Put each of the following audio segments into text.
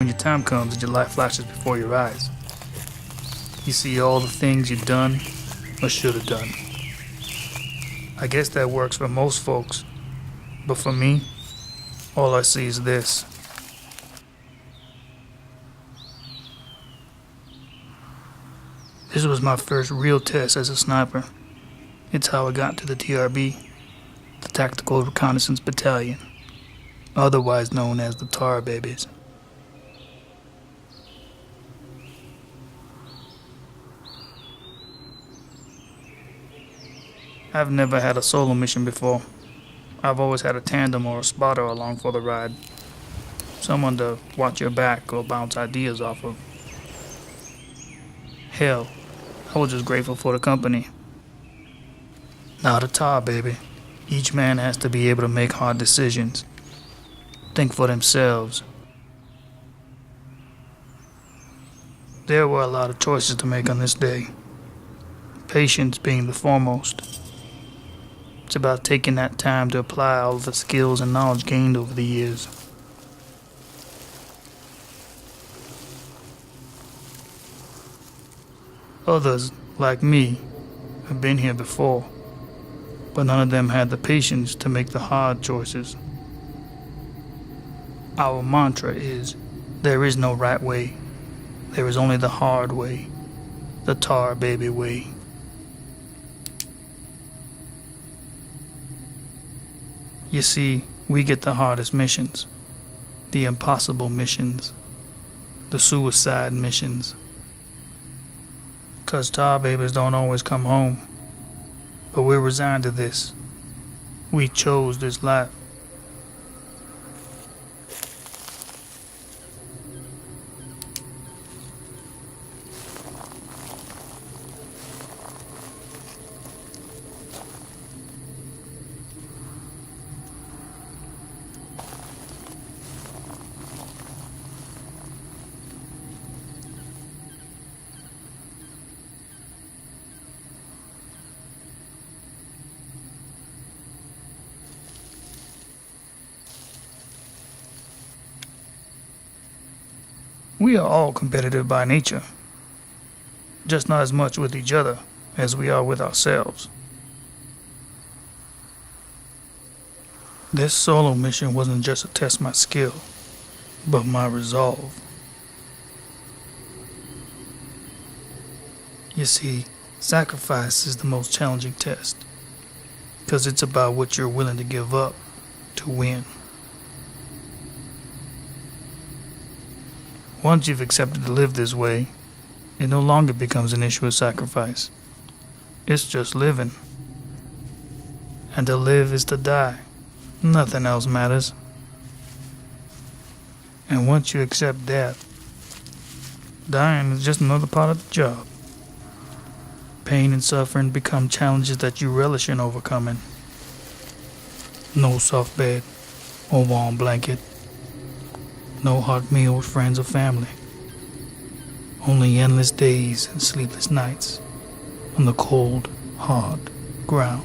When your time comes and your life flashes before your eyes, you see all the things you've done or should have done. I guess that works for most folks, but for me, all I see is this. This was my first real test as a sniper. It's how I got to the TRB, the Tactical Reconnaissance Battalion, otherwise known as the Tar Babies. I've never had a solo mission before. I've always had a tandem or a spotter along for the ride. Someone to watch your back or bounce ideas off of. Hell, I was just grateful for the company. Now the tar, baby. Each man has to be able to make hard decisions. Think for themselves. There were a lot of choices to make on this day. Patience being the foremost. It's about taking that time to apply all of the skills and knowledge gained over the years. Others, like me, have been here before, but none of them had the patience to make the hard choices. Our mantra is, there is no right way. There is only the hard way, the tar baby way. You see, we get the hardest missions, the impossible missions, the suicide missions. 'Cause tar babies don't always come home, but we're resigned to this. We chose this life. We are all competitive by nature, just not as much with each other as we are with ourselves. This solo mission wasn't just to test my skill, but my resolve. You see, sacrifice is the most challenging test, because it's about what you're willing to give up to win. Once you've accepted to live this way, it no longer becomes an issue of sacrifice. It's just living. And to live is to die. Nothing else matters. And once you accept death, dying is just another part of the job. Pain and suffering become challenges that you relish in overcoming. No soft bed or warm blanket. No hot meal with friends or family. Only endless days and sleepless nights on the cold, hard ground.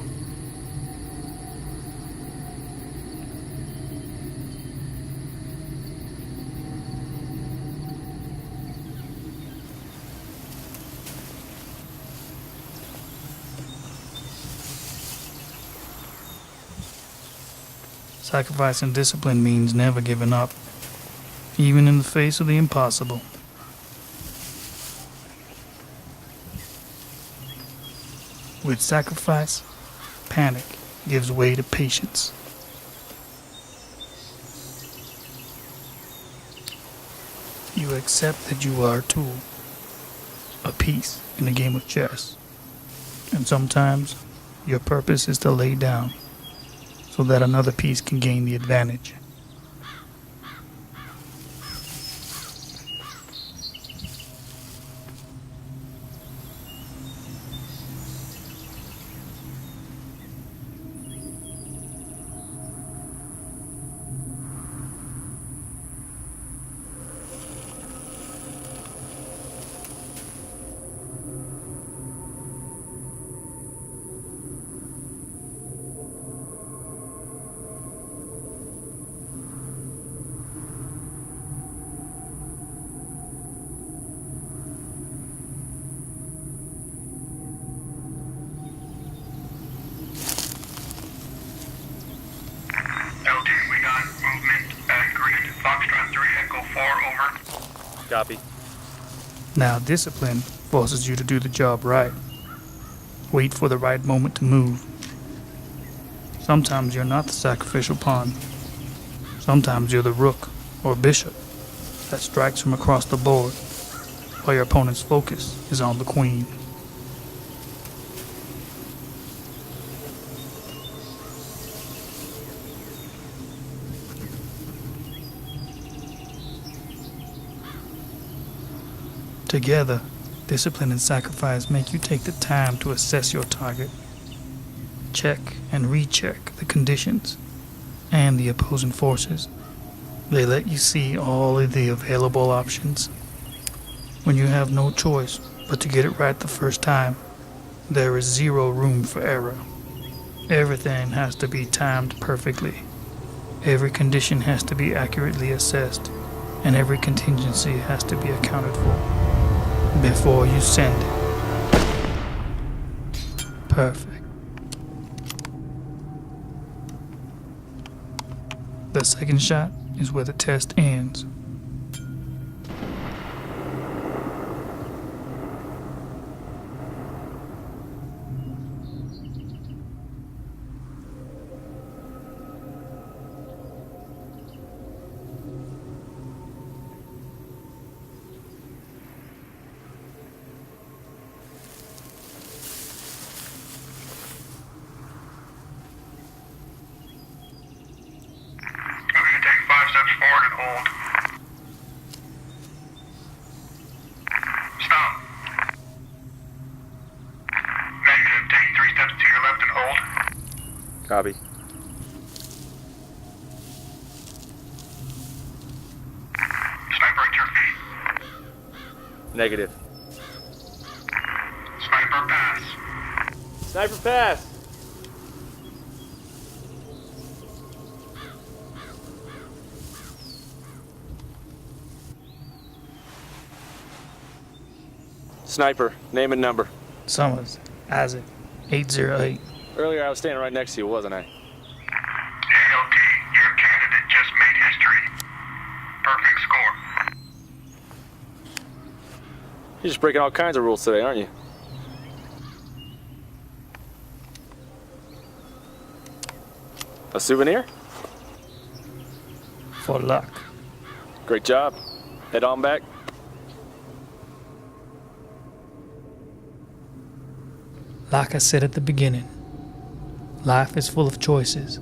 Sacrifice and discipline means never giving up, even in the face of the impossible. With sacrifice, panic gives way to patience. You accept that you are a tool, a piece in a game of chess, and sometimes your purpose is to lay down so that another piece can gain the advantage. 4, over. Copy. Now, discipline forces you to do the job right. Wait for the right moment to move. Sometimes you're not the sacrificial pawn. Sometimes you're the rook or bishop that strikes from across the board while your opponent's focus is on the queen. Together, discipline and sacrifice make you take the time to assess your target, check and recheck the conditions and the opposing forces. They let you see all of the available options. When you have no choice but to get it right the first time, there is zero room for error. Everything has to be timed perfectly. Every condition has to be accurately assessed, and every contingency has to be accounted for before you send it. Perfect. The second shot is where the test ends. Okay, take 5 steps forward and hold. Stop. Negative, take 3 steps to your left and hold. Copy. Sniper at your feet. Negative. Sniper pass. Sniper pass! Sniper, name and number. Summers, Isaac, 808. Earlier I was standing right next to you, wasn't I? ALT, your candidate just made history. Perfect score. You're just breaking all kinds of rules today, aren't you? A souvenir? For luck. Great job. Head on back. Like I said at the beginning, life is full of choices.